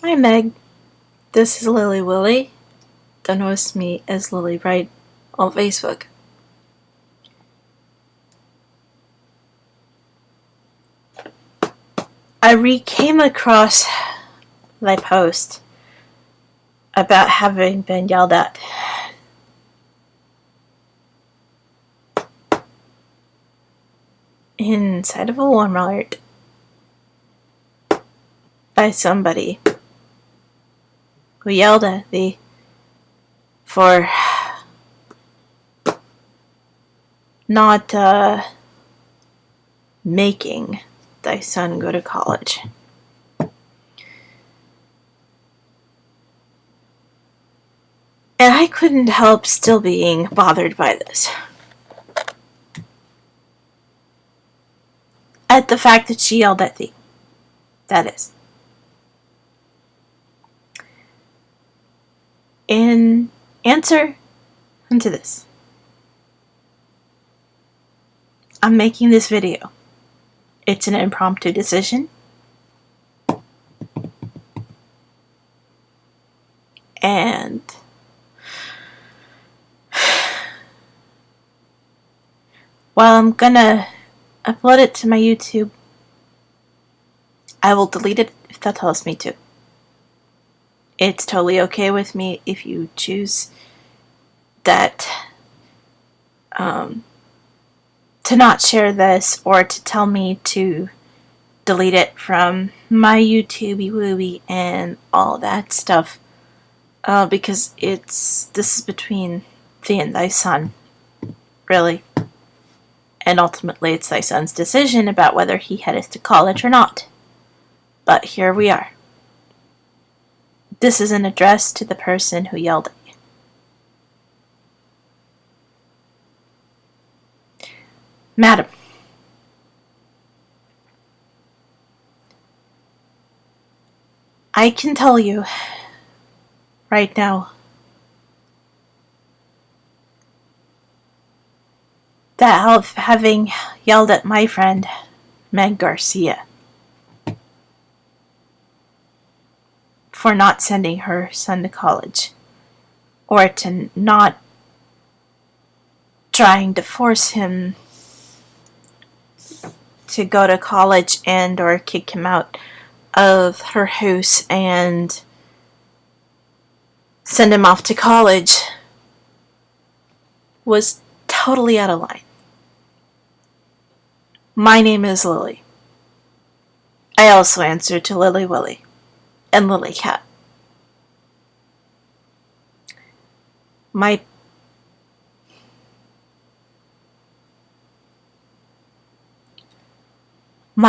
Hi Meg, this is Lily Willy. Don't know me as Lily Bright on Facebook. I came across my post about having been yelled at. Inside of a Walmart by somebody who yelled at me for not making thy son go to college. And I couldn't help still being bothered by this. At the fact that she yelled at me. That is. In answer to this, I'm making this video. It's an impromptu decision. And while I'm gonna upload it to my YouTube, I will delete it if that tells me to. It's totally okay with me if you choose that to not share this or to tell me to delete it from my YouTube wooey and all that stuff, because this is between thee and thy son, really, and ultimately it's thy son's decision about whether he headeth to college or not. But here we are. This is an address to the person who yelled at me. Madam, I can tell you right now that having yelled at my friend Meg Garcia for not sending her son to college, or to not trying to force him to go to college and or kick him out of her house and send him off to college, was totally out of line. My name is Lily. I also answer to Lily Willy and Lily Cat. My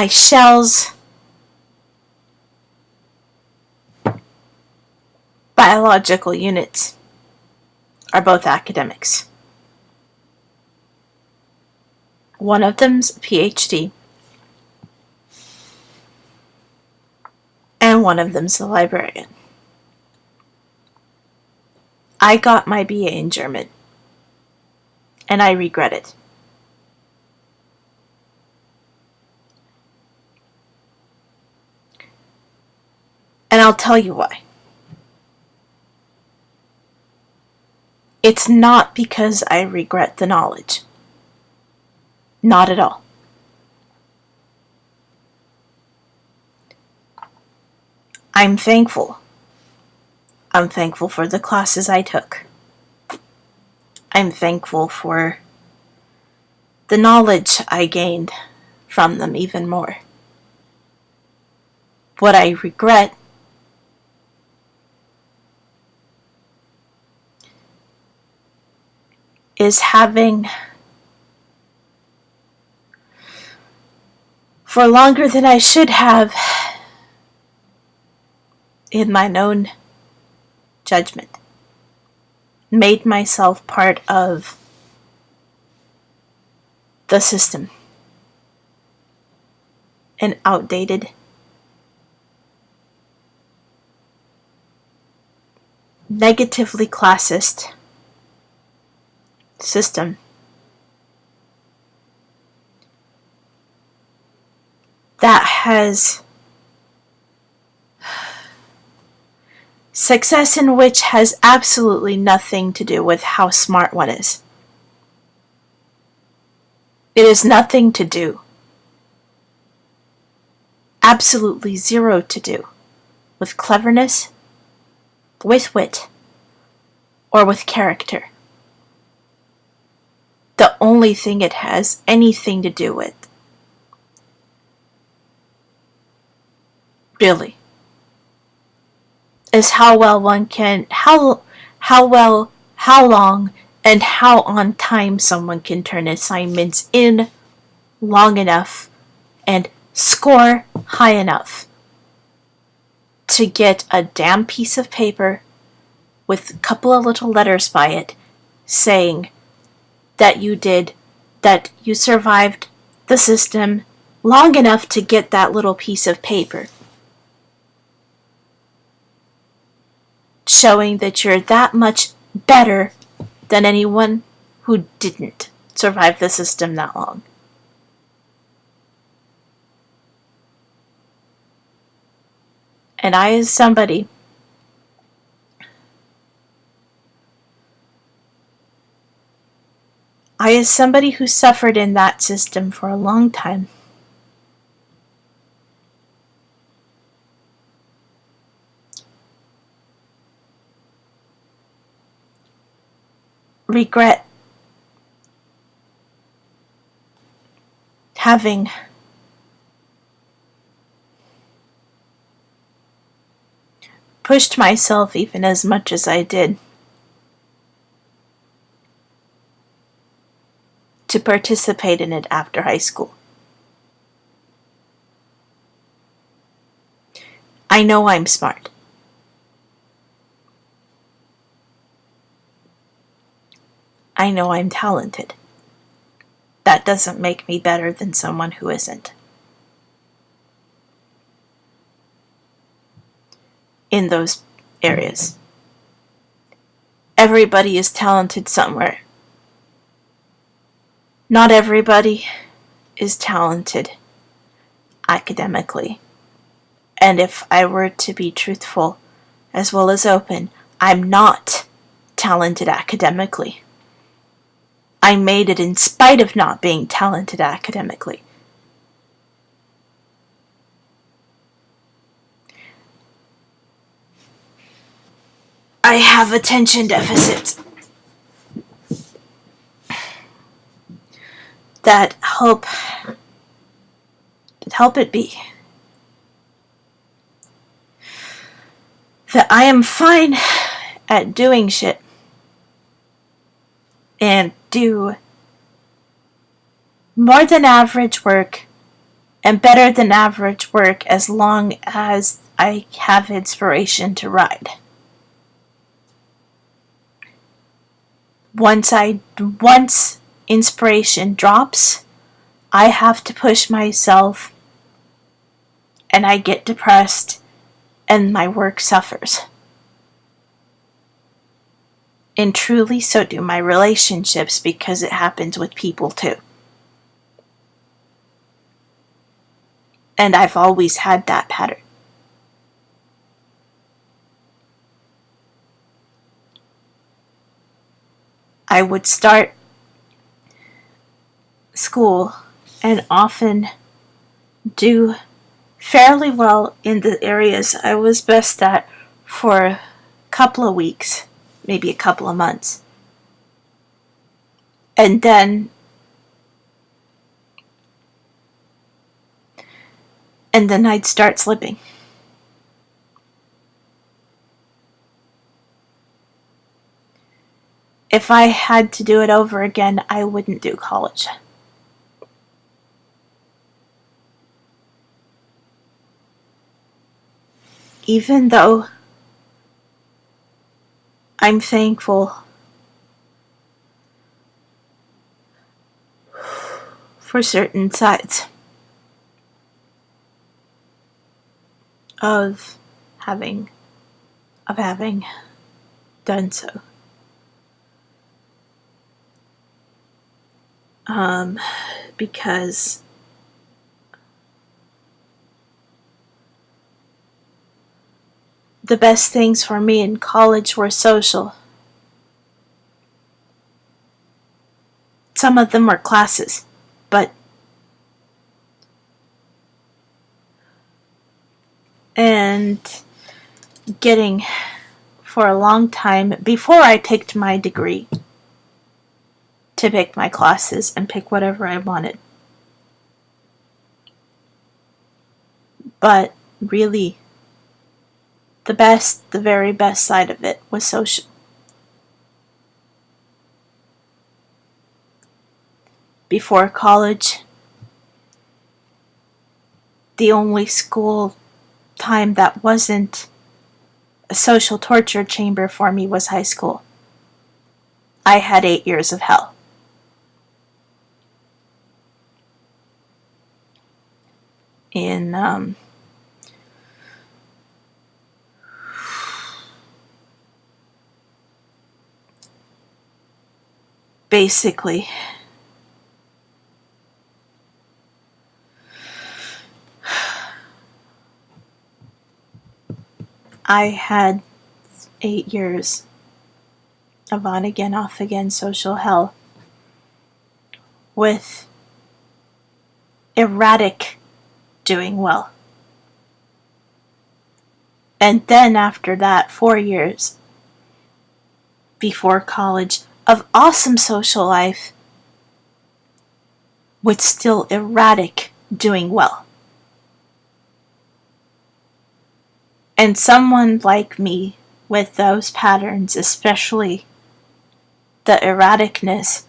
shell's biological units are both academics. One of them's a PhD, and one of them's a librarian. I got my BA in German, and I regret it. And I'll tell you why. It's not because I regret the knowledge. Not at all. I'm thankful. I'm thankful for the classes I took. I'm thankful for the knowledge I gained from them even more. What I regret is having, for longer than I should have, in my own judgment, made myself part of the system. An outdated, negatively classist system that has Success in which has absolutely nothing to do with how smart one is. It has nothing to do, absolutely zero to do, with cleverness, with wit, or with character. The only thing it has anything to do with, really, is how well one can, how long, and how on time someone can turn assignments in long enough and score high enough to get a damn piece of paper with a couple of little letters by it saying that you survived the system long enough to get that little piece of paper, showing that you're that much better than anyone who didn't survive the system that long. And as somebody who suffered in that system for a long time, regret having pushed myself even as much as I did to participate in it after high school. I know I'm smart. I know I'm talented. That doesn't make me better than someone who isn't. In those areas. Everybody is talented somewhere. Not everybody is talented academically. And if I were to be truthful as well as open, I'm not talented academically. I made it in spite of not being talented academically. I have attention deficits that help it be that I am fine at doing shit and do more than average work and better than average work as long as I have inspiration to ride. Once inspiration drops, I have to push myself and I get depressed and my work suffers. And truly so do my relationships, because it happens with people too. And I've always had that pattern. I would start school and often do fairly well in the areas I was best at for a couple of weeks, maybe a couple of months. And then I'd start slipping. If I had to do it over again, I wouldn't do college. Even though I'm thankful for certain sides of having done so. Because the best things for me in college were social. Some of them were classes, but and getting for a long time before I picked my degree to pick my classes and pick whatever I wanted. But really, the very best side of it was social. Before college, the only school time that wasn't a social torture chamber for me was high school. I had 8 years of hell. In basically, I had 8 years of on again, off again social hell with erratic doing well. And then after that, 4 years before college of awesome social life with still erratic doing well. And someone like me with those patterns, especially the erraticness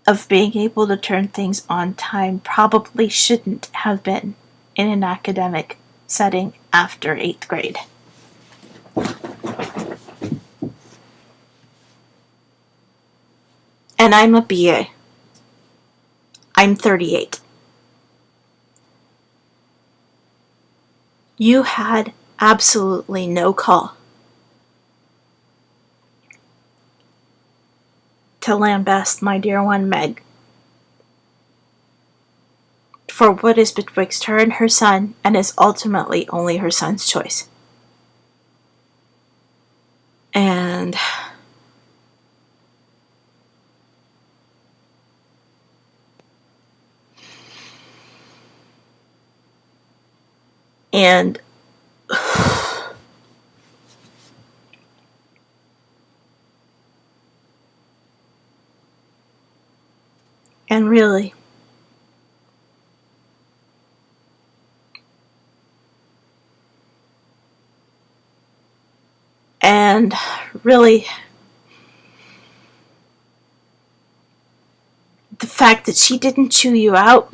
of being able to turn things on time, probably shouldn't have been in an academic setting after 8th grade. And I'm a BA. I'm 38. You had absolutely no call to lambast my dear one Meg for what is betwixt her and her son, and is ultimately only her son's choice. And and really, and really, the fact that she didn't chew you out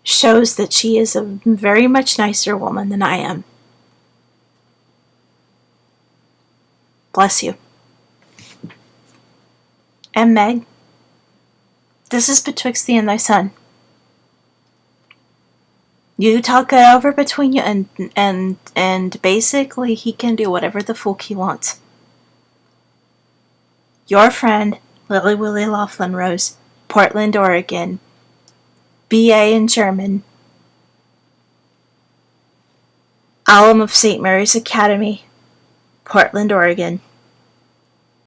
shows that she is a very much nicer woman than I am. Bless you. And Meg, this is betwixt thee and thy son. You talk it over between you, and basically he can do whatever the fuck he wants. Your friend, Lily Willie Laughlin-Rose, Portland, Oregon, BA in German, alum of St. Mary's Academy, Portland, Oregon.